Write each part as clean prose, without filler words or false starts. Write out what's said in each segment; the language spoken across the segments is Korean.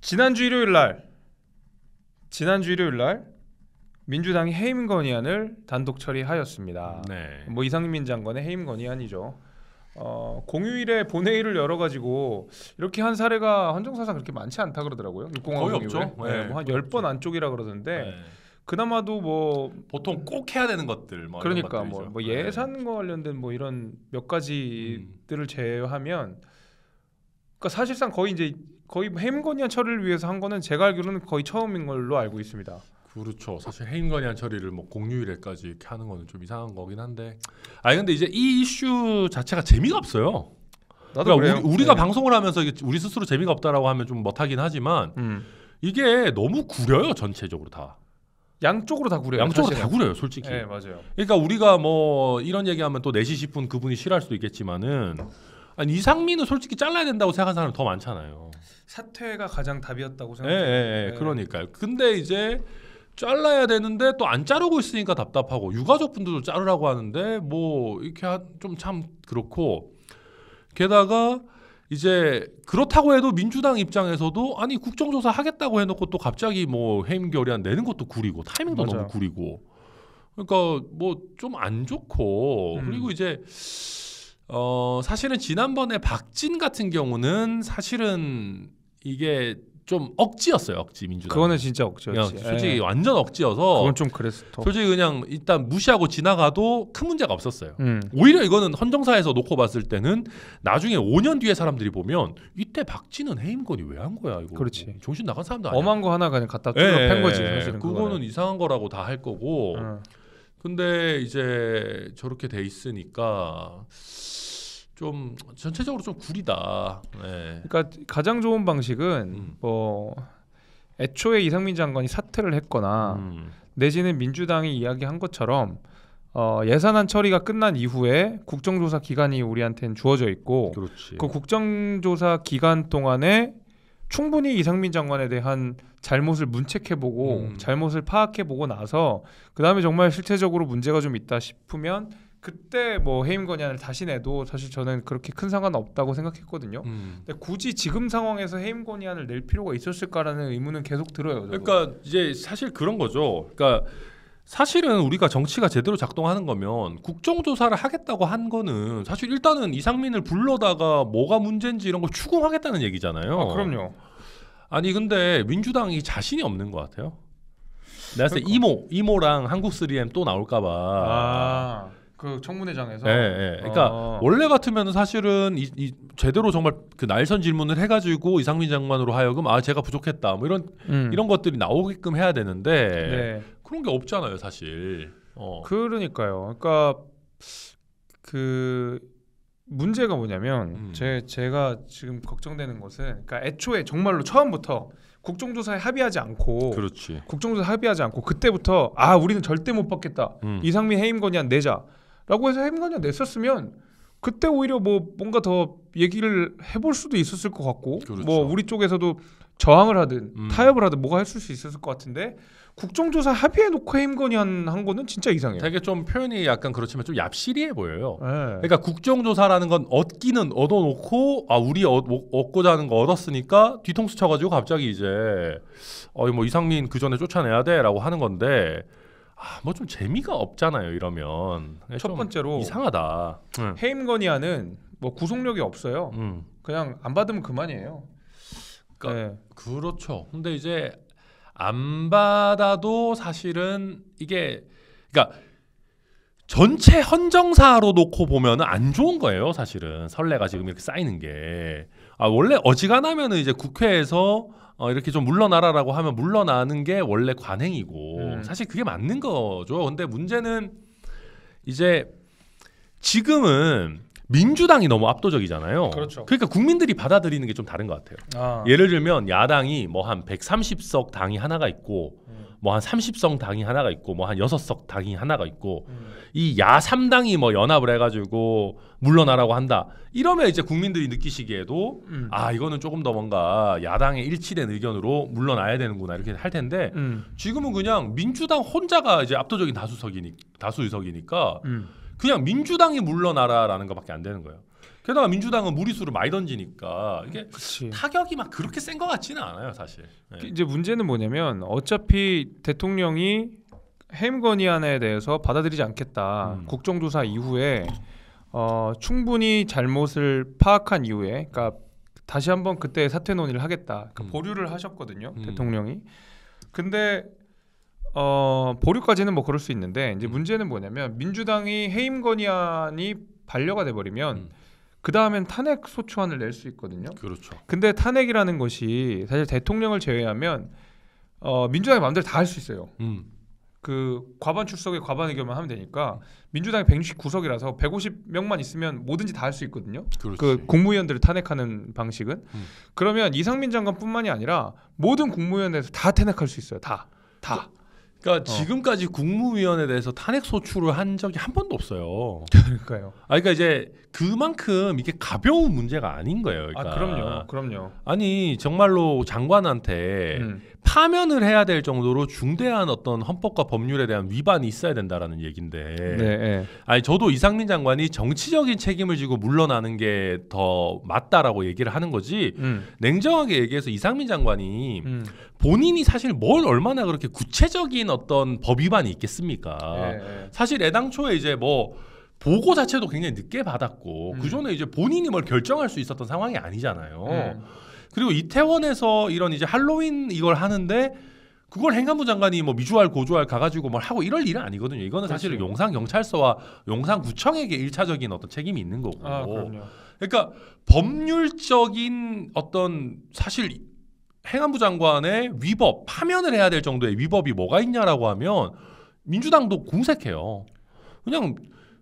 지난주 일요일 날 민주당이 해임 건의안을 단독 처리하였습니다. 네. 뭐 이상민 장관의 해임 건의안이죠. 공휴일에 본회의를 열어가지고 이렇게 한 사례가 헌정사상 그렇게 많지 않다 그러더라고요. 거의 없죠. 네, 뭐한 10번 안쪽이라 그러던데 네. 그나마도 뭐 보통 꼭 해야 되는 것들 뭐 그러니까 이런 뭐 예산과 관련된 뭐 이런 몇 가지들을 제외하면 그러니까 사실상 거의 해임 건의안 처리를 위해서 한 거는 제가 알기로는 거의 처음인 걸로 알고 있습니다. 그렇죠. 사실 해임 건의안 처리를 뭐 공휴일에까지 이렇게 하는 거는 좀 이상한 거긴 한데. 아니 근데 이제 이 이슈 자체가 재미가 없어요. 나도 그러니까 그래요. 우리가 네. 방송을 하면서 이게 우리 스스로 재미가 없다라고 하면 좀 못하긴 하지만 이게 너무 구려요 전체적으로 다. 양쪽으로 다 구려요. 양쪽으로 사실은. 다 구려요 솔직히. 네 맞아요. 그러니까 우리가 뭐 이런 얘기하면 또 4시 10분 그분이 싫어할 수도 있겠지만은 아니 이상민은 솔직히 잘라야 된다고 생각하는 사람이 더 많잖아요. 사퇴가 가장 답이었다고 예, 생각해요. 예, 그러니까요. 근데 이제 잘라야 되는데 또 안 자르고 있으니까 답답하고 유가족분들도 자르라고 하는데 뭐 이렇게 좀 참 그렇고 게다가 이제 그렇다고 해도 민주당 입장에서도 아니 국정조사 하겠다고 해놓고 또 갑자기 뭐 해임 결의안 내는 것도 구리고 타이밍도 맞아요. 너무 구리고 그러니까 뭐 좀 안 좋고 그리고 이제 사실은 지난번에 박진 같은 경우는 사실은 이게 좀 억지였어요. 억지 민주당. 그거는 진짜 억지였지. 솔직히 예. 완전 억지여서 그건 좀 그랬어. 솔직히 그냥 일단 무시하고 지나가도 큰 문제가 없었어요. 음. 오히려 이거는 헌정사에서 놓고 봤을 때는 나중에 5년 뒤에 사람들이 보면 이때 박진은 해임 건의 왜 한 거야 이거. 그렇지. 뭐 정신 나간 사람도 아니야. 엄한 거 하나 그냥 갖다 뚫어 팬 거지 사실은. 그거는 이상한 거라고 다 할 거고. 근데 이제 저렇게 돼 있으니까 좀 전체적으로 좀 구리다. 네. 그러니까 가장 좋은 방식은 뭐 애초에 이상민 장관이 사퇴를 했거나 내지는 민주당이 이야기한 것처럼 예산안 처리가 끝난 이후에 국정조사 기간이 우리한테는 주어져 있고 그렇지. 그 국정조사 기간 동안에 충분히 이상민 장관에 대한 잘못을 문책해보고 잘못을 파악해보고 나서 그 다음에 정말 실체적으로 문제가 좀 있다 싶으면 그때 뭐 해임 건의안을 다시 내도 사실 저는 그렇게 큰 상관 없다고 생각했거든요. 근데 굳이 지금 상황에서 해임 건의안을 낼 필요가 있었을까라는 의문은 계속 들어요. 저도. 그러니까 이제 사실 그런 거죠. 그러니까 사실은 우리가 정치가 제대로 작동하는 거면 국정조사를 하겠다고 한 거는 사실 일단은 이상민을 불러다가 뭐가 문제인지 이런 걸 추궁하겠다는 얘기잖아요. 그럼요. 아니 근데 민주당이 자신이 없는 것 같아요. 내가 봤을 때 이모랑 한국 3M 또 나올까봐. 그 청문회장에서. 네. 그러니까 원래 같으면 사실은 이 제대로 정말 그 날선 질문을 해가지고 이상민 장관으로 하여금 제가 부족했다 뭐 이런 것들이 나오게끔 해야 되는데 그런 게 없잖아요 사실. 그러니까요. 그러니까 그 문제가 뭐냐면 제가 지금 걱정되는 것은 그러니까 애초에 정말로 처음부터 국정조사에 합의하지 않고 그렇지. 국정조사 합의하지 않고 그때부터 우리는 절대 못 받겠다. 이상민 해임 건의안 내자라고 해서 해임 건의안 냈었으면 그때 오히려 뭐 뭔가 더 얘기를 해볼 수도 있었을 것 같고 그렇죠. 뭐 우리 쪽에서도 저항을 하든 타협을 하든 뭐가 했을 수 있었을 것 같은데 국정조사 합의해놓고 해임 건의안 한 거는 진짜 이상해요. 되게 좀 표현이 약간 그렇지만 좀 얍실해 보여요. 네. 그러니까 국정조사라는 건 얻기는 얻어놓고 우리 얻고자 하는 거 얻었으니까 뒤통수 쳐가지고 갑자기 이제 뭐 이상민 그 전에 쫓아내야 돼라고 하는 건데 뭐 좀 재미가 없잖아요 이러면. 첫 번째로 이상하다. 해임 건의안은 뭐 구속력이 없어요. 그냥 안 받으면 그만이에요. 그러니까 그렇죠. 근데 이제 안 받아도 사실은 이게 그러니까 전체 헌정사로 놓고 보면은 안 좋은 거예요. 사실은 선례가 지금 이렇게 쌓이는 게 원래 어지간하면은 이제 국회에서 이렇게 좀 물러나라라고 하면 물러나는 게 원래 관행이고 사실 그게 맞는 거죠. 근데 문제는 이제 지금은 민주당이 너무 압도적이잖아요. 그렇죠. 그러니까 국민들이 받아들이는 게 좀 다른 것 같아요. 예를 들면 야당이 뭐 한 130석 당이 하나가 있고 뭐 한 30석 당이 하나가 있고 뭐 한 6석 당이 하나가 있고 이 야3당이 뭐 연합을 해가지고 물러나라고 한다. 이러면 이제 국민들이 느끼시기에도 이거는 조금 더 뭔가 야당의 일치된 의견으로 물러나야 되는구나 이렇게 할 텐데 지금은 그냥 민주당 혼자가 이제 압도적인 다수 의석이니까 그냥 민주당이 물러나라라는 것밖에 안 되는 거예요. 게다가 민주당은 무리수를 많이 던지니까 이게 그치. 타격이 막 그렇게 센 것 같지는 않아요, 사실. 네. 이제 문제는 뭐냐면 어차피 대통령이 해임 건의안에 대해서 받아들이지 않겠다. 국정조사 이후에 충분히 잘못을 파악한 이후에, 그러니까 다시 한번 그때 사퇴 논의를 하겠다. 그러니까 보류를 하셨거든요, 대통령이. 근데 보류까지는 뭐 그럴 수 있는데 이제 문제는 뭐냐면 민주당이 해임 건의안이 반려가 돼버리면 그 다음엔 탄핵 소추안을 낼 수 있거든요. 그렇죠. 근데 탄핵이라는 것이 사실 대통령을 제외하면 민주당이 마음대로 다 할 수 있어요. 그 과반 출석에 과반 의견만 하면 되니까 민주당이 169석이라서 150명만 있으면 뭐든지 다 할 수 있거든요. 그렇지. 그 국무위원들을 탄핵하는 방식은. 그러면 이상민 장관뿐만이 아니라 모든 국무위원에서 다 탄핵할 수 있어요. 다. 그러니까 지금까지 국무위원에 대해서 탄핵 소추를 한 적이 한 번도 없어요. 그러니까요. 그러니까 이제 그만큼 이게 가벼운 문제가 아닌 거예요. 그러니까. 그럼요. 아니 정말로 장관한테 파면을 해야 될 정도로 중대한 어떤 헌법과 법률에 대한 위반이 있어야 된다라는 얘긴데. 네. 아니 저도 이상민 장관이 정치적인 책임을 지고 물러나는 게 더 맞다라고 얘기를 하는 거지. 냉정하게 얘기해서 이상민 장관이 본인이 사실 뭘 얼마나 그렇게 구체적인 어떤 법 위반이 있겠습니까? 사실 애당초에 이제 뭐 보고 자체도 굉장히 늦게 받았고 그 전에 이제 본인이 뭘 결정할 수 있었던 상황이 아니잖아요. 그리고 이태원에서 이런 이제 할로윈 이걸 하는데 그걸 행안부 장관이 뭐 미주알 고주알 가가지고 뭘 하고 이럴 일은 아니거든요. 이거는 사실 용산 경찰서와 용산 구청에게 1차적인 어떤 책임이 있는 거고. 그럼요. 그러니까 법률적인 어떤 사실 행안부 장관의 위법 파면을 해야 될 정도의 위법이 뭐가 있냐라고 하면 민주당도 궁색해요. 그냥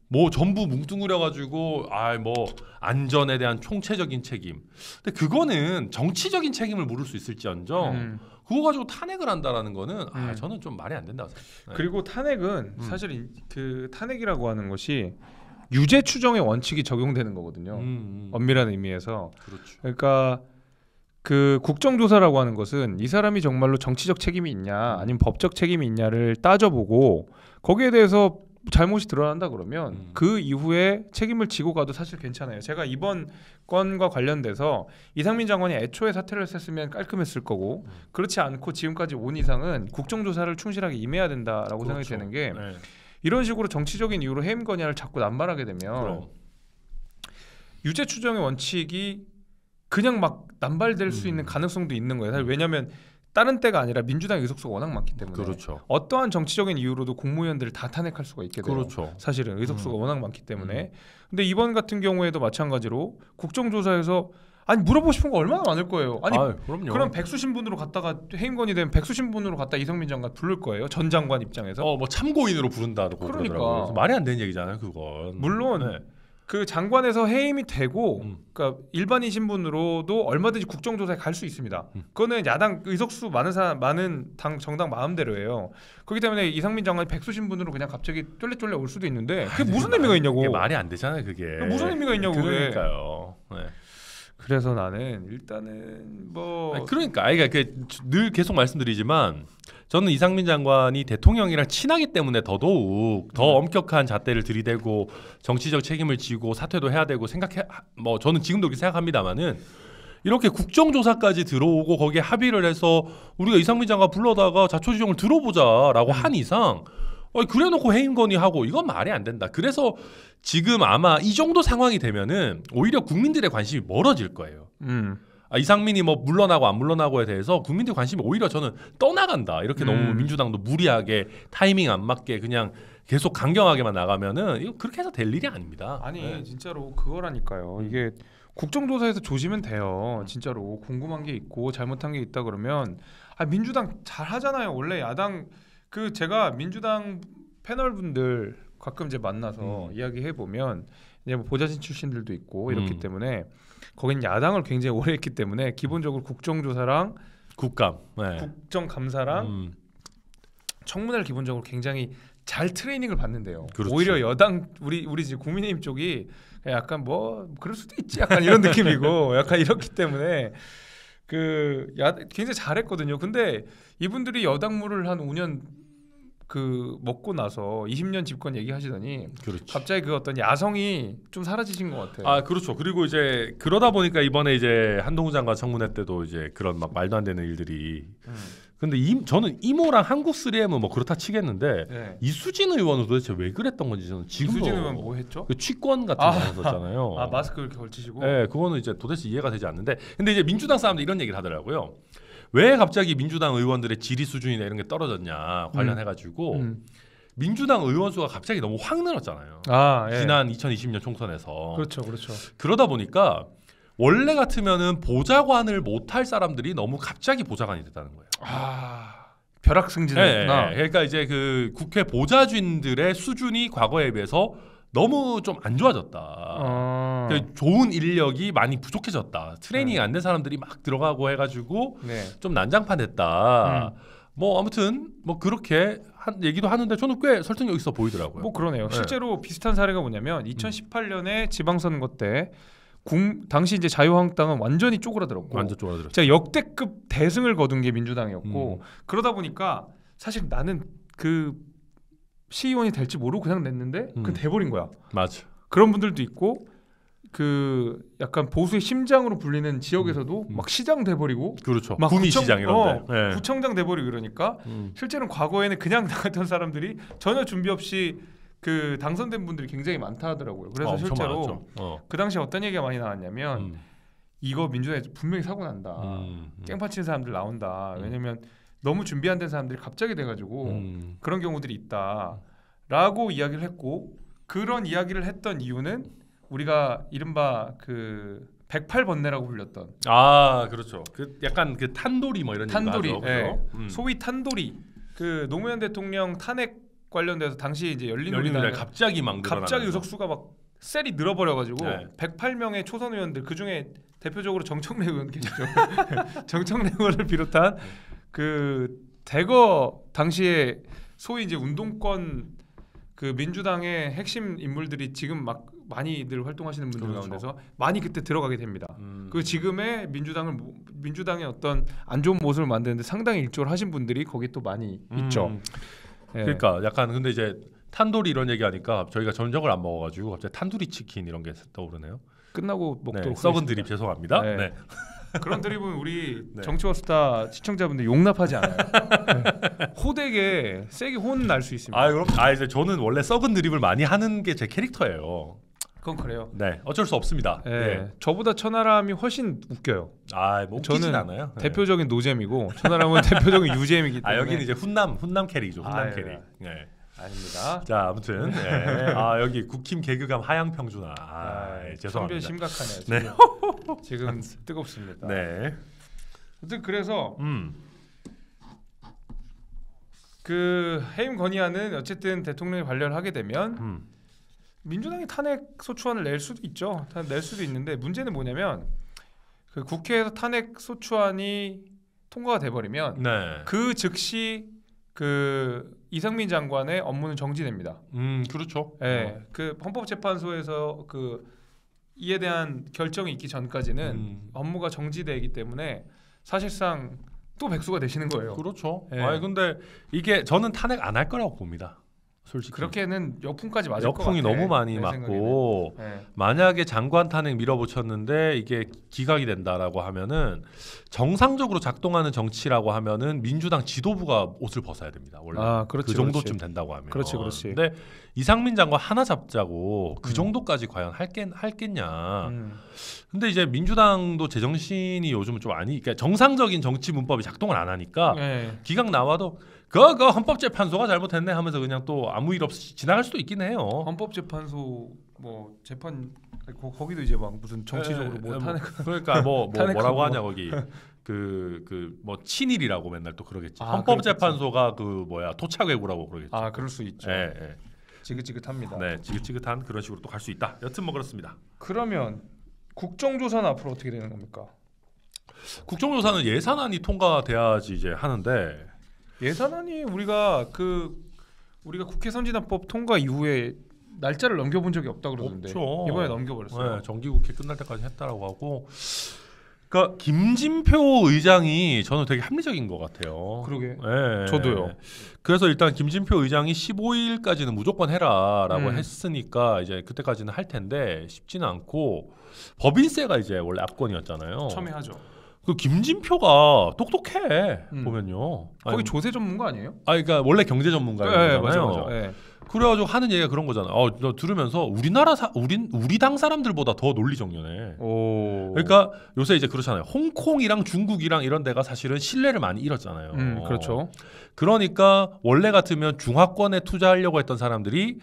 뭐 전부 뭉뚱그려가지고 뭐 안전에 대한 총체적인 책임. 근데 그거는 정치적인 책임을 물을 수 있을지언정 그거 가지고 탄핵을 한다라는 거는 저는 좀 말이 안 된다고 생각해요. 그리고 탄핵은 사실 그 탄핵이라고 하는 것이 유죄 추정의 원칙이 적용되는 거거든요. 엄밀한 의미에서. 그렇죠. 그러니까 그 국정조사라고 하는 것은 이 사람이 정말로 정치적 책임이 있냐 아니면 법적 책임이 있냐를 따져보고 거기에 대해서 잘못이 드러난다 그러면 그 이후에 책임을 지고 가도 사실 괜찮아요. 제가 이번 건과 관련돼서 이상민 장관이 애초에 사퇴를 했으면 깔끔했을 거고 그렇지 않고 지금까지 온 이상은 국정조사를 충실하게 임해야 된다라고 생각이 되는 게 이런 식으로 정치적인 이유로 해임 건의안을 자꾸 남발하게 되면 유죄 추정의 원칙이 그냥 막 남발될 수 있는 가능성도 있는 거예요. 사실 왜냐하면 다른 때가 아니라 민주당 의석수가 워낙 많기 때문에 그렇죠. 어떠한 정치적인 이유로도 국무위원들을 다 탄핵할 수가 있게 돼요. 그렇죠. 사실은 의석수가 워낙 많기 때문에. 근데 이번 같은 경우에도 마찬가지로 국정조사에서 아니 물어보고 싶은 거 얼마나 많을 거예요. 아니 그럼요. 그럼 백수신분으로 갔다가 해임건이 되면 백수신분으로 갔다 이상민 장관 부를 거예요. 전 장관 입장에서. 뭐 참고인으로 부른다고 그러더라고요. 말이 안 되는 얘기잖아요, 그건. 물론 그 장관에서 해임이 되고 그러니까 일반인 신분으로도 얼마든지 국정조사에 갈 수 있습니다. 그거는 야당 의석수 많은 정당 마음대로예요. 그렇기 때문에 이상민 장관이 백수 신분으로 그냥 갑자기 쫄래쫄래 올 수도 있는데 그게 무슨 의미가 있냐고. 그게 말이 안 되잖아요, 그게. 무슨 의미가 있냐고. 그러니까요. 그래서 나는 일단은 뭐 그러니까 늘 계속 말씀드리지만 저는 이상민 장관이 대통령이랑 친하기 때문에 더더욱 더 엄격한 잣대를 들이대고 정치적 책임을 지고 사퇴도 해야 되고 저는 지금도 그렇게 생각합니다만은 이렇게 국정조사까지 들어오고 거기에 합의를 해서 우리가 이상민 장관 불러다가 자초지종을 들어보자라고 한 이상 그래놓고 해임 건의하고 이건 말이 안 된다. 그래서 지금 아마 이 정도 상황이 되면은 오히려 국민들의 관심이 멀어질 거예요. 이상민이 뭐 물러나고 안 물러나고에 대해서 국민들 관심이 오히려 저는 떠나간다. 이렇게 너무 민주당도 무리하게 타이밍 안 맞게 그냥 계속 강경하게만 나가면은 이거 그렇게 해서 될 일이 아닙니다. 아니 진짜로 그거라니까요. 이게 국정조사에서 조지면 돼요. 진짜로 궁금한 게 있고 잘못한 게 있다 그러면 민주당 잘 하잖아요. 원래 야당 제가 민주당 패널 분들 가끔 이제 만나서 이야기해 보면 이제 뭐 보좌진 출신들도 있고 이렇기 때문에 거긴 야당을 굉장히 오래 했기 때문에 기본적으로 국정조사랑 국정감사랑 청문회를 기본적으로 굉장히 잘 트레이닝을 받는데요. 그렇죠. 오히려 여당 우리 이제 국민의힘 쪽이 약간 뭐 그럴 수도 있지 약간 이런 느낌이고 약간 이렇기 때문에 굉장히 잘했거든요. 근데 이분들이 여당무를 한 5년 그 먹고 나서 20년 집권 얘기하시더니 그렇지. 갑자기 그 어떤 야성이 좀 사라지신 것 같아요. 아 그렇죠. 그리고 이제 그러다 보니까 이번에 이제 한동훈 장관 청문회 때도 이제 그런 막 말도 안 되는 일들이. 근데 저는 이모랑 한국 3M은 뭐 그렇다 치겠는데 네. 이수진 의원은 도대체 왜 그랬던 건지 저는 지금도 이수진 의원 뭐 했죠? 그 취권 같은 거 하셨잖아요. 아 마스크 이렇게 걸치시고. 네, 그거는 이제 도대체 이해가 되지 않는데. 근데 이제 민주당 사람들 이런 얘기를 하더라고요. 왜 갑자기 민주당 의원들의 지리 수준이나 이런 게 떨어졌냐 관련해가지고 민주당 의원 수가 갑자기 너무 확 늘었잖아요. 아, 예. 지난 2020년 총선에서. 그렇죠, 그렇죠. 그러다 보니까 원래 같으면은 보좌관을 못할 사람들이 너무 갑자기 보좌관이 됐다는 거예요. 아, 벼락승진했구나. 네, 그러니까 이제 그 국회 보좌진들의 수준이 과거에 비해서 너무 좀 안 좋아졌다. 그러니까 좋은 인력이 많이 부족해졌다. 트레이닝이 안 된 사람들이 막 들어가고 해가지고 네. 좀 난장판됐다. 뭐 아무튼 뭐 그렇게 한 얘기도 하는데 저는 꽤 설득력 있어 보이더라고요. 뭐 그러네요. 실제로 비슷한 사례가 뭐냐면 2018년에 지방선거 때 당시 이제 자유한국당은 완전히 쪼그라들었고, 완전 쪼그라들었죠. 제가 역대급 대승을 거둔 게 민주당이었고, 그러다 보니까 사실 나는 그 시의원이 될지 모르고 그냥 냈는데 그 돼버린 거야. 맞아. 그런 분들도 있고, 그 약간 보수의 심장으로 불리는 지역에서도 막 시장 돼버리고, 그렇죠. 막 구미시장 이런데 네. 구청장 돼버리고 이러니까 실제로는 과거에는 그냥 나갔던 사람들이 전혀 준비 없이 그 당선된 분들이 굉장히 많다 하더라고요. 그래서 실제로 그 당시에 어떤 얘기가 많이 나왔냐면 이거 민주당에 분명히 사고 난다. 깽판 치는 사람들 나온다. 왜냐면 너무 준비 안 된 사람들이 갑자기 돼가지고 그런 경우들이 있다라고 이야기를 했고, 그런 이야기를 했던 이유는 우리가 이른바 그 108번뇌라고 불렸던, 아 그렇죠. 그 약간 그 탄도리 뭐 이런 탄도리, 얘기도 하죠. 예. 소위 탄도리. 그 노무현 대통령 탄핵 관련돼서 당시 이제 열린우리당에 갑자기 막 갑자기 의석수가 막 셀이 늘어버려가지고 네. 108명의 초선 의원들, 그 중에 대표적으로 정청래 의원 계시죠. 정청래 의원을 비롯한 그 대거 당시에 소위 이제 운동권 그 민주당의 핵심 인물들이 지금 막 많이들 활동하시는 분들 그렇죠. 가운데서 많이 그때 들어가게 됩니다. 그 지금의 민주당의 어떤 안 좋은 모습을 만드는데 상당히 일조를 하신 분들이 거기 또 많이 있죠. 예. 그러니까 약간 근데 이제 탄도리 이런 얘기하니까 저희가 전적을 안 먹어가지고 갑자기 탄두리 치킨 이런 게 떠오르네요. 끝나고 먹도록 네, 썩은 하겠습니다. 드립 죄송합니다. 네. 네. 그런 드립은 우리 네. 정치와 수다 시청자분들 용납하지 않아요. 네. 호되게 세게 혼 날 수 있습니다. 그럼 이제 저는 원래 썩은 드립을 많이 하는 게 제 캐릭터예요. 그건 그래요. 네, 어쩔 수 없습니다. 네. 네. 저보다 천하람이 훨씬 웃겨요. 뭐 웃기진 않아요. 네. 대표적인 노잼이고 천하람은 대표적인 유잼이기 때문에. 여기는 이제 훈남 캐릭이죠. 훈남 예. 캐릭. 네. 아닙니다. 자 아무튼 네. 여기 국힘 개그감 하양평준아. 죄송합니다. 선별 심각하네요. 네. 지금 뜨겁습니다. 네. 아무튼 그래서 그 해임 건의안은 어쨌든 대통령이 반려를 하게 되면 민주당이 탄핵 소추안을 낼 수도 있죠. 낼 수도 있는데 문제는 뭐냐면 그 국회에서 탄핵 소추안이 통과가 돼버리면 네. 그 즉시 그 이상민 장관의 업무는 정지됩니다. 그렇죠. 예, 그 헌법재판소에서 그 이에 대한 결정이 있기 전까지는 업무가 정지되기 때문에 사실상 또 백수가 되시는 거예요. 그렇죠. 예. 근데 이게 저는 탄핵 안 할 거라고 봅니다. 솔직히. 그렇게는 역풍까지 맞을 것 같아. 역풍이 너무 많이 내 맞고 네. 만약에 장관 탄핵 밀어붙였는데 이게 기각이 된다라고 하면은 정상적으로 작동하는 정치라고 하면은 민주당 지도부가 옷을 벗어야 됩니다. 원래 그렇지, 그 정도쯤 그렇지. 된다고 하면. 그렇지. 근데 이상민 장관 하나 잡자고 그 정도까지 과연 할겠냐. 근데 이제 민주당도 제정신이 요즘은 좀 그러니까 정상적인 정치 문법이 작동을 안 하니까 기각 나와도 그 헌법재판소가 잘못했네 하면서 그냥 또 아무 일 없이 지나갈 수도 있긴 해요. 헌법재판소 뭐 재판 거기도 이제 막 무슨 정치적으로 뭐 탄핵 그러니까 뭐라고 하냐 거기 그 뭐 친일이라고 맨날 또 그러겠지. 헌법재판소가 그 토착외구라고 그러겠지. 그럴 수 있죠. 예. 지긋지긋합니다. 네, 지긋지긋한 그런 식으로 또 갈 수 있다. 여튼 뭐 그렇습니다. 그러면 국정조사는 앞으로 어떻게 되는 겁니까? 국정조사는 예산안이 통과돼야지 이제 하는데 예산안이 우리가 국회 선진화법 통과 이후에 날짜를 넘겨본 적이 없다 그러던데 없죠. 이번에 넘겨버렸어요. 네, 정기국회 끝날 때까지 했다라고 하고 그러니까 김진표 의장이 저는 되게 합리적인 것 같아요. 그러게. 네. 저도요. 그래서 일단 김진표 의장이 15일까지는 무조건 해라라고 했으니까 이제 그때까지는 할 텐데 쉽지는 않고 법인세가 이제 원래 압권이었잖아요. 처음에 하죠. 그 김진표가 똑똑해 보면요. 거기 조세 전문가 아니에요? 그러니까 원래 경제 전문가잖아요. 맞아. 네. 그래가지고 하는 얘기가 그런 거잖아. 너 들으면서 우리 당 사람들보다 더 논리정연해. 그러니까 요새 이제 그렇잖아요. 홍콩이랑 중국이랑 이런 데가 사실은 신뢰를 많이 잃었잖아요. 그렇죠. 그러니까 원래 같으면 중화권에 투자하려고 했던 사람들이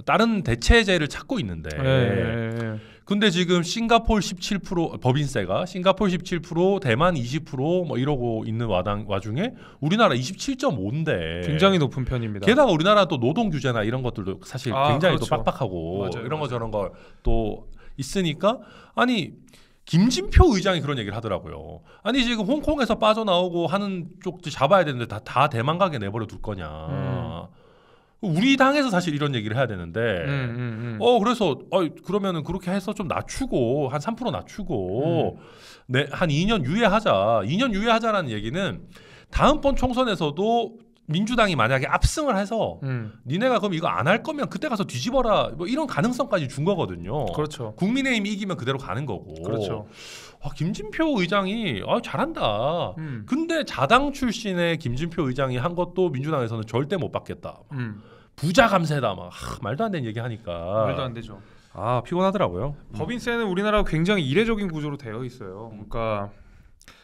다른 대체제를 찾고 있는데. 근데 지금 싱가포르 17% 법인세가 싱가포르 17%, 대만 20% 이러고 있는 와중에 우리나라 27.5인데 굉장히 높은 편입니다. 게다가 우리나라 또 노동 규제나 이런 것들도 사실 굉장히 그렇죠. 또 빡빡하고 맞아요, 이런 거 저런 걸 또 있으니까 아니 김진표 의장이 그런 얘기를 하더라고요. 아니 지금 홍콩에서 빠져나오고 하는 쪽도 잡아야 되는데 다 대만 가게 내버려 둘 거냐. 우리 당에서 사실 이런 얘기를 해야 되는데 그래서 그러면은 그렇게 해서 좀 낮추고 한 3% 낮추고 한 2년 유예하자. 2년 유예하자라는 얘기는 다음번 총선에서도 민주당이 만약에 압승을 해서 니네가 그럼 이거 안 할 거면 그때 가서 뒤집어라 이런 가능성까지 준 거거든요. 그렇죠. 국민의힘이 이기면 그대로 가는 거고. 그렇죠. 김진표 의장이 잘한다. 근데 자당 출신의 김진표 의장이 한 것도 민주당에서는 절대 못 받겠다. 부자 감세다 말도 안 되는 얘기 하니까 말도 안 되죠. 피곤하더라고요. 법인세는 우리나라가 굉장히 이례적인 구조로 되어 있어요. 그러니까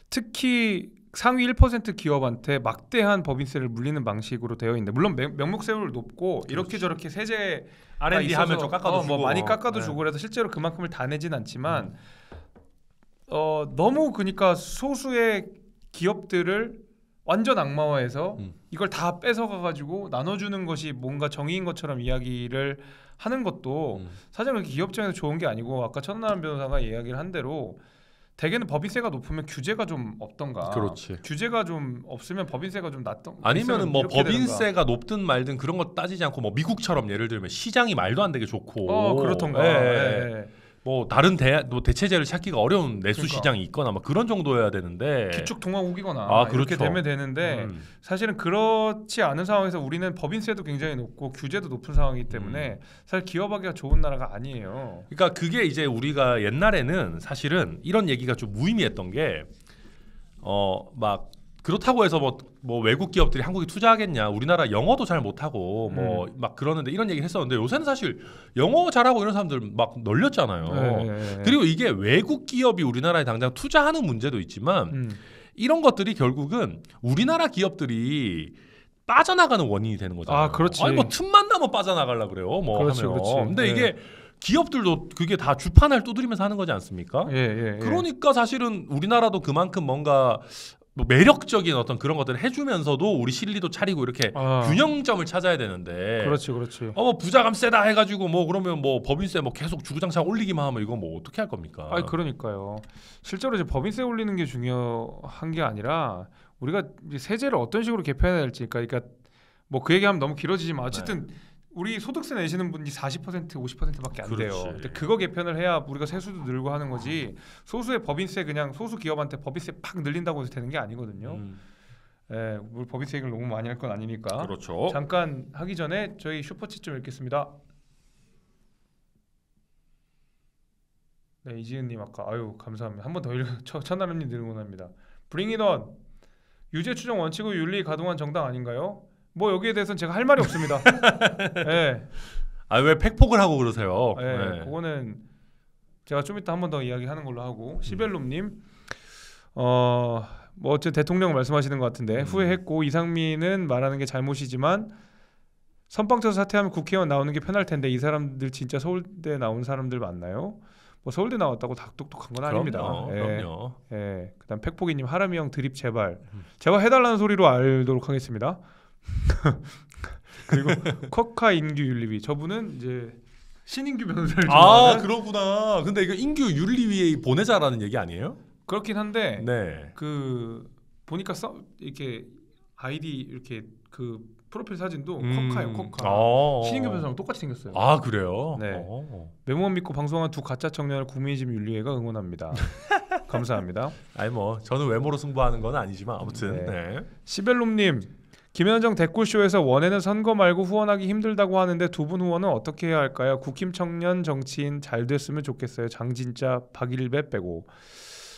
특히 상위 1% 기업한테 막대한 법인세를 물리는 방식으로 되어 있는데 물론 명목세율 높고 이렇게 저렇게 세제 R&D 하면 좀 깎아도 주고 많이 깎아도 주고 그래서 실제로 그만큼을 다 내진 않지만 너무 그러니까 소수의 기업들을 완전 악마화해서 이걸 다 뺏어가가지고 나눠주는 것이 뭔가 정의인 것처럼 이야기를 하는 것도 사실 그렇게 기업 입장에서 좋은 게 아니고 아까 천나람 변호사가 이야기를 한 대로 대개는 법인세가 높으면 규제가 좀 없던가. 그렇지. 규제가 좀 없으면 법인세가 좀 낮던. 아니면은 법인세가 높든 말든 그런 거 따지지 않고 미국처럼 예를 들면 시장이 말도 안 되게 좋고. 그렇던가. 다른 대체제를 찾기가 어려운 내수 시장이 있거나 그런 정도여야 되는데 기축 동화국이거나 그렇죠. 이렇게 되면 되는데 사실은 그렇지 않은 상황에서 우리는 법인세도 굉장히 높고 규제도 높은 상황이기 때문에 사실 기업하기가 좋은 나라가 아니에요. 그러니까 그게 이제 우리가 옛날에는 사실은 이런 얘기가 좀 무의미했던 게 그렇다고 해서 외국 기업들이 한국에 투자하겠냐? 우리나라 영어도 잘 못하고 그러는데 이런 얘기를 했었는데 요새는 사실 영어 잘하고 이런 사람들 널렸잖아요. 그리고 이게 외국 기업이 우리나라에 당장 투자하는 문제도 있지만 이런 것들이 결국은 우리나라 기업들이 빠져나가는 원인이 되는 거잖아요. 그렇지. 틈만 나면 빠져나가려고 그래요. 그렇지. 근데 이게 기업들도 그게 다 주판을 두드리면서 하는 거지 않습니까? 그러니까 사실은 우리나라도 그만큼 뭔가 매력적인 어떤 그런 것들을 해주면서도 우리 실리도 차리고 이렇게 균형점을 찾아야 되는데. 그렇지. 부자감 세다 해가지고 그러면 법인세 계속 주구장창 올리기만 하면 이거 어떻게 할 겁니까? 그러니까요. 실제로 이제 법인세 올리는 게 중요한 게 아니라 우리가 이제 세제를 어떤 식으로 개편해야 될지 그러니까 그 얘기하면 너무 길어지지만 어쨌든. 우리 소득세 내시는 분이 40% 50%밖에 안 돼요. 근데 그거 개편을 해야 우리가 세수도 늘고 하는 거지. 소수의 법인세 그냥 소수 기업한테 법인세 팍 늘린다고 해서 되는 게 아니거든요. 우리 법인세 얘기를 너무 많이 할 건 아니니까. 그렇죠. 잠깐 하기 전에 저희 슈퍼챗 좀 읽겠습니다. 네, 이지은님 아까 감사합니다. 한 번 더 천나람님 응원합니다. Bring it on. 유죄 추정 원칙의 윤리 가동한 정당 아닌가요? 여기에 대해서는 제가 할 말이 없습니다. 왜 팩폭을 하고 그러세요? 그거는 제가 좀 이따 한 번 더 이야기하는 걸로 하고 시벨롬님 어쨌든 대통령 말씀하시는 것 같은데 후회했고 이상민은 말하는 게 잘못이지만 선빵쳐서 사퇴하면 국회의원 나오는 게 편할 텐데 이 사람들 진짜 서울대 나온 사람들 맞나요? 서울대 나왔다고 다 똑똑한 건 아닙니다. 그럼요. 그다음 팩폭이님 하람이 형 드립 제발 해달라는 소리로 알도록 하겠습니다. 그리고 커카 인규 윤리위 저분은 이제 신인규 변호사를 좋아하는 그러구나. 근데 이거 인규 윤리위에 보내자라는 얘기 아니에요? 그렇긴 한데 네. 보니까 이렇게 아이디 이렇게 프로필 사진도 커카예요. 커카. 신인규 변호사랑 똑같이 생겼어요. 그래요? 네. 메모만 믿고 방송한 두 가짜 청년을 국민의힘 윤리회가 응원합니다. 감사합니다. 아니 뭐 저는 외모로 승부하는 건 아니지만 아무튼 네. 시벨롬님, 김현정 댓글쇼에서 원에는 선거 말고 후원하기 힘들다고 하는데 두 분 후원은 어떻게 해야 할까요? 국힘 청년 정치인 잘 됐으면 좋겠어요. 장진짜 박일배 빼고.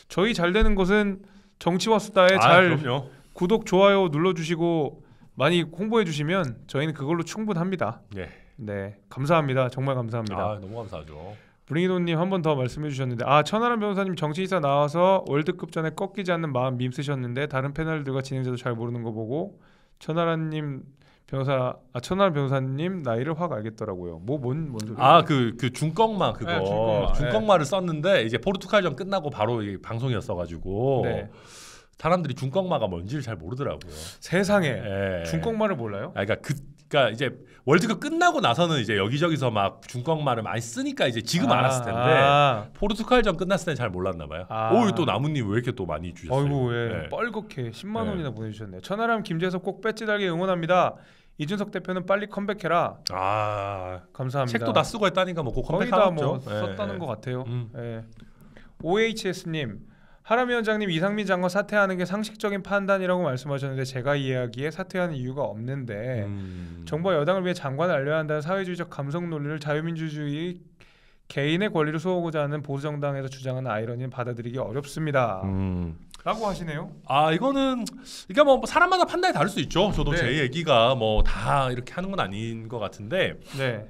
저희 잘 되는 것은 정치와 수다에 잘 그럼요. 구독 좋아요 눌러주시고 많이 홍보해 주시면 저희는 그걸로 충분합니다. 네. 네, 감사합니다. 정말 감사합니다. 너무 감사하죠. 브링이돈님 한 번 더 말씀해 주셨는데 천하람 변호사님 정치이사 나와서 월드컵 전에 꺾이지 않는 마음 밈 쓰셨는데 다른 패널들과 진행자도 잘 모르는 거 보고 천하람 변호사님 나이를 확 알겠더라고요. 뭔 소리예요? 그 중꺾마 그거 네, 중꺾마를 썼는데 이제 포르투갈전 끝나고 바로 이 방송이었어가지고 네. 사람들이 중꺾마가 뭔지를 잘 모르더라고요. 세상에 예. 중꺾마를 몰라요? 그러니까 이제 월드컵 끝나고 나서는 이제 여기저기서 막 중꺾마를 많이 쓰니까 이제 지금 알았을 텐데 포르투갈전 끝났을 때는 잘 몰랐나 봐요. 또 나무님 왜 이렇게 또 많이 주셨어요? 어이구 네. 뻘겋게 10만 원이나 보내주셨네요. 천하람 김재섭 꼭 배지 달게 응원합니다. 이준석 대표는 빨리 컴백해라. 감사합니다. 책도 다 쓰고 했다니까 뭐 꼭 거의 다 컴백하겠죠. 뭐 썼다는 것 같아요. OHS님, 하람 위원장님 이상민 장관 사퇴하는 게 상식적인 판단이라고 말씀하셨는데 제가 이해하기에 사퇴하는 이유가 없는데 정부와 여당을 위해 장관을 알려야 한다는 사회주의적 감성 논리를 자유민주주의 개인의 권리를 수호하고자 하는 보수정당에서 주장하는 아이러니는 받아들이기 어렵습니다. 라고 하시네요. 이거는 그러니까 뭐 사람마다 판단이 다를 수 있죠. 저도 네. 제 얘기가 뭐 다 이렇게 하는 건 아닌 것 같은데 네.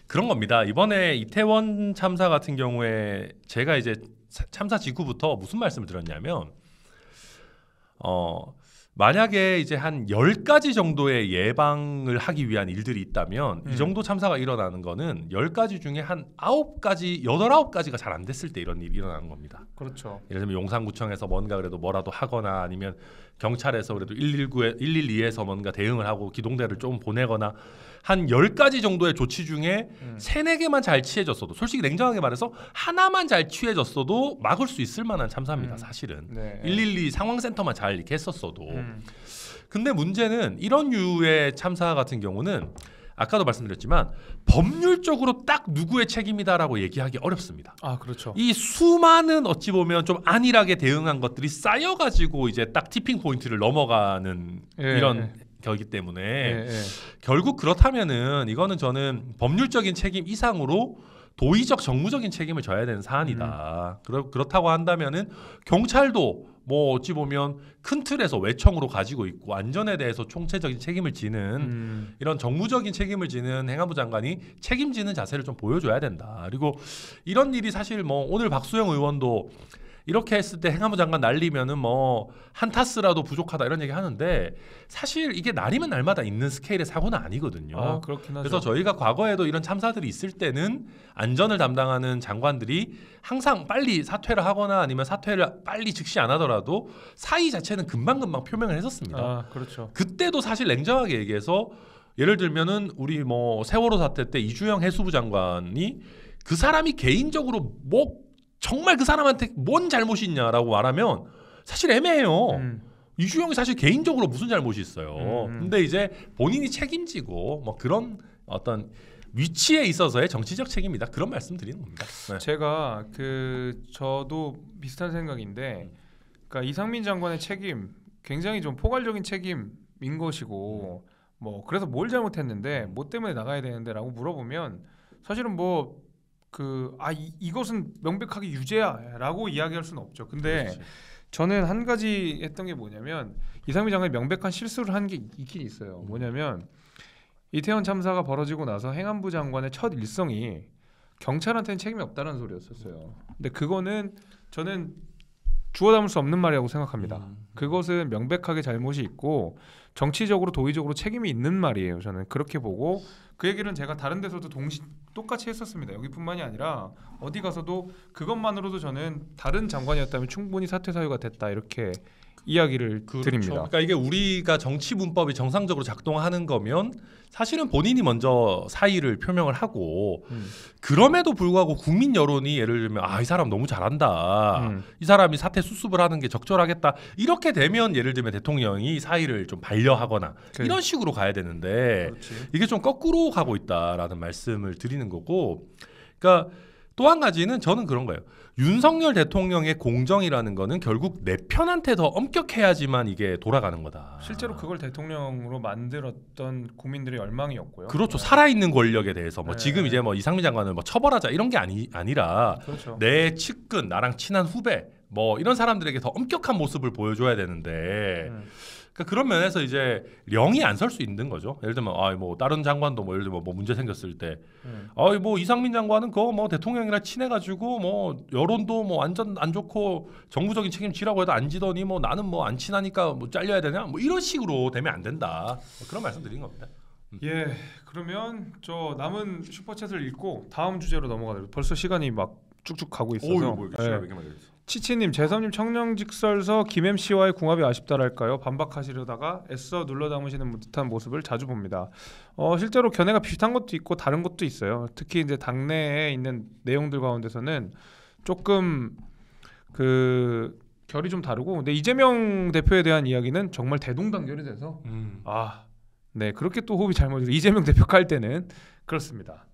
그런 겁니다. 이번에 이태원 참사 같은 경우에 제가 이제 참사 직후부터 무슨 말씀을 드렸냐면 만약에 이제 한 10가지 정도의 예방을 하기 위한 일들이 있다면 이 정도 참사가 일어나는 거는 10가지 중에 한 9가지, 8, 9가지가 잘 안 됐을 때 이런 일이 일어나는 겁니다. 그렇죠. 예를 들면 용산구청에서 뭔가 그래도 뭐라도 하거나 아니면 경찰에서 그래도 112에서 뭔가 대응을 하고 기동대를 좀 보내거나 한 10가지 정도의 조치 중에 3, 4개만 잘 취해졌어도 솔직히 냉정하게 말해서 하나만 잘 취해졌어도 막을 수 있을 만한 참사입니다. 사실은. 네. 112 상황센터만 잘 이렇게 했었어도. 근데 문제는 이런 류의 참사 같은 경우는 아까도 말씀드렸지만 법률적으로 딱 누구의 책임이다라고 얘기하기 어렵습니다. 그렇죠. 이 수많은 어찌 보면 좀 안일하게 대응한 것들이 쌓여가지고 이제 딱 티핑 포인트를 넘어가는 이런 거기 때문에 결국 그렇다면은 이거는 저는 법률적인 책임 이상으로 도의적 정무적인 책임을 져야 되는 사안이다. 그렇다고 한다면은 경찰도 뭐 어찌 보면 큰 틀에서 외청으로 가지고 있고 안전에 대해서 총체적인 책임을 지는 이런 정무적인 책임을 지는 행안부 장관이 책임지는 자세를 좀 보여줘야 된다. 그리고 이런 일이 사실 뭐 오늘 박수영 의원도 이렇게 했을 때 행안부 장관 날리면은 뭐 한 타스라도 부족하다 이런 얘기 하는데 사실 이게 날이면 날마다 있는 스케일의 사고는 아니거든요. 그렇긴 하죠. 그래서 저희가 과거에도 이런 참사들이 있을 때는 안전을 담당하는 장관들이 항상 빨리 사퇴를 하거나 아니면 사퇴를 빨리 즉시 안 하더라도 사의 자체는 금방금방 표명을 했었습니다. 그렇죠. 그때도 사실 냉정하게 얘기해서 예를 들면은 우리 뭐 세월호 사태 때 이주영 해수부 장관이 그 사람이 개인적으로 뭐 정말 그 사람한테 뭔 잘못이 있냐라고 말하면 사실 애매해요. 이주영이 사실 개인적으로 무슨 잘못이 있어요. 근데 이제 본인이 책임지고 뭐 그런 어떤 위치에 있어서의 정치적 책임이다. 그런 말씀 드리는 겁니다. 네. 제가 저도 비슷한 생각인데 그러니까 이상민 장관의 책임 굉장히 좀 포괄적인 책임인 것이고 뭐 그래서 뭘 잘못했는데 뭐 때문에 나가야 되는데라고 물어보면 사실은 뭐 이것은 명백하게 유죄야라고 이야기할 수는 없죠. 근데 그렇지. 저는 한 가지 했던 게 뭐냐면 이상민 장관이 명백한 실수를 한 게 있긴 있어요. 뭐냐면 이태원 참사가 벌어지고 나서 행안부 장관의 첫 일성이 경찰한테는 책임이 없다는 소리였었어요. 근데 그거는 저는 주워 담을 수 없는 말이라고 생각합니다. 그것은 명백하게 잘못이 있고 정치적으로 도의적으로 책임이 있는 말이에요. 저는 그렇게 보고 그 얘기는 제가 다른 데서도 똑같이 했었습니다. 여기뿐만이 아니라 어디 가서도 그것만으로도 저는 다른 장관이었다면 충분히 사퇴 사유가 됐다 이렇게 이야기를 드립니다. 그러니까 이게 우리가 정치 문법이 정상적으로 작동하는 거면 사실은 본인이 먼저 사의를 표명을 하고 그럼에도 불구하고 국민 여론이 예를 들면 이 사람 너무 잘한다. 이 사람이 사퇴 수습을 하는 게 적절하겠다. 이렇게 되면 예를 들면 대통령이 사의를 좀 반려하거나 이런 식으로 가야 되는데 그렇지. 이게 좀 거꾸로 가고 있다라는 말씀을 드리는 거고 그러니까 또 한 가지는 저는 그런 거예요. 윤석열 대통령의 공정이라는 거는 결국 내 편한테 더 엄격해야지만 이게 돌아가는 거다. 실제로 그걸 대통령으로 만들었던 국민들의 열망이었고요. 그렇죠. 살아있는 권력에 대해서 뭐 네. 지금 이제 뭐 이상민 장관을 뭐 처벌하자 이런 게 아니라 그렇죠. 내 측근, 나랑 친한 후배 뭐 이런 사람들에게 더 엄격한 모습을 보여줘야 되는데 그러니까 그런 면에서 이제 령이 안 설 수 있는 거죠. 예를 들면 뭐 다른 장관도 뭐 예를 들면 뭐 문제 생겼을 때 뭐 이상민 장관은 그거 뭐 대통령이랑 친해가지고 뭐 여론도 뭐 완전 안 좋고 정부적인 책임지라고 해도 안 지더니 뭐 나는 뭐 안 친하니까 뭐 잘려야 되냐 뭐 이런 식으로 되면 안 된다. 뭐 그런 말씀 드린 겁니다. 예, 그러면 저 남은 슈퍼챗을 읽고 다음 주제로 넘어가도록. 벌써 시간이 막 쭉쭉 가고 있어서. 뭐 이렇게 시간 왜 이렇게 많이 걸렸어? 치치님, 재섭님 청량직설서 김MC와의 궁합이 아쉽다랄까요? 반박하시려다가 애써 눌러 담으시는 듯한 모습을 자주 봅니다. 실제로 견해가 비슷한 것도 있고 다른 것도 있어요. 특히 이제 당내에 있는 내용들 가운데서는 조금 그 결이 좀 다르고, 근데 이재명 대표에 대한 이야기는 정말 대동단결이 돼서 네, 그렇게 또 호흡이 잘 맞아요. 이재명 대표가 할 때는 그렇습니다.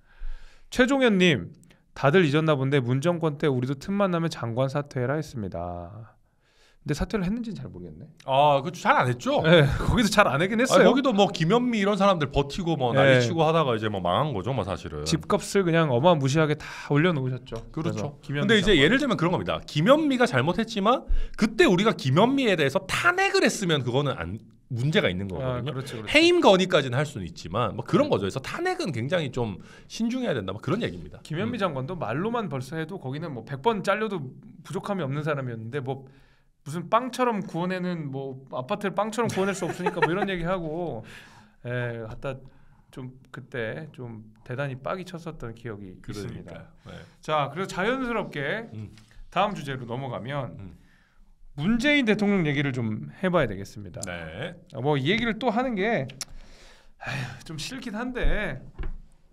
최종현님, 다들 잊었나 본데 문정권 때 우리도 틈만 나면 장관 사퇴해라 했습니다. 근데 사퇴를 했는지는 잘 모르겠네. 그거 잘 안 했죠? 네, 거기서 잘 안 하긴 했어요. 거기도 뭐 김현미 이런 사람들 버티고 뭐 난리치고 하다가 이제 뭐 망한 거죠, 뭐 사실은. 집값을 그냥 어마무시하게 다 올려놓으셨죠. 그렇죠. 근데 이제 예를 들면 그런 겁니다. 김현미가 잘못했지만 그때 우리가 김현미에 대해서 탄핵을 했으면 그거는 문제가 있는 거거든요. 그렇죠. 해임 건의까지는 할 수는 있지만 뭐 그런 거죠. 그래서 탄핵은 굉장히 좀 신중해야 된다. 뭐 그런 얘기입니다. 김현미 장관도 말로만 벌써 해도 거기는 뭐 100번 잘려도 부족함이 없는 사람이었는데 뭐 무슨 빵처럼 구워내는 뭐 아파트를 빵처럼 구워낼 수 없으니까 뭐 이런 얘기하고 갖다 좀 그때 좀 대단히 빡이 쳤었던 기억이 있습니다. 네. 자, 그래서 자연스럽게 다음 주제로 넘어가면 문재인 대통령 얘기를 좀 해봐야 되겠습니다. 네. 뭐 이 얘기를 또 하는 게 좀 싫긴 한데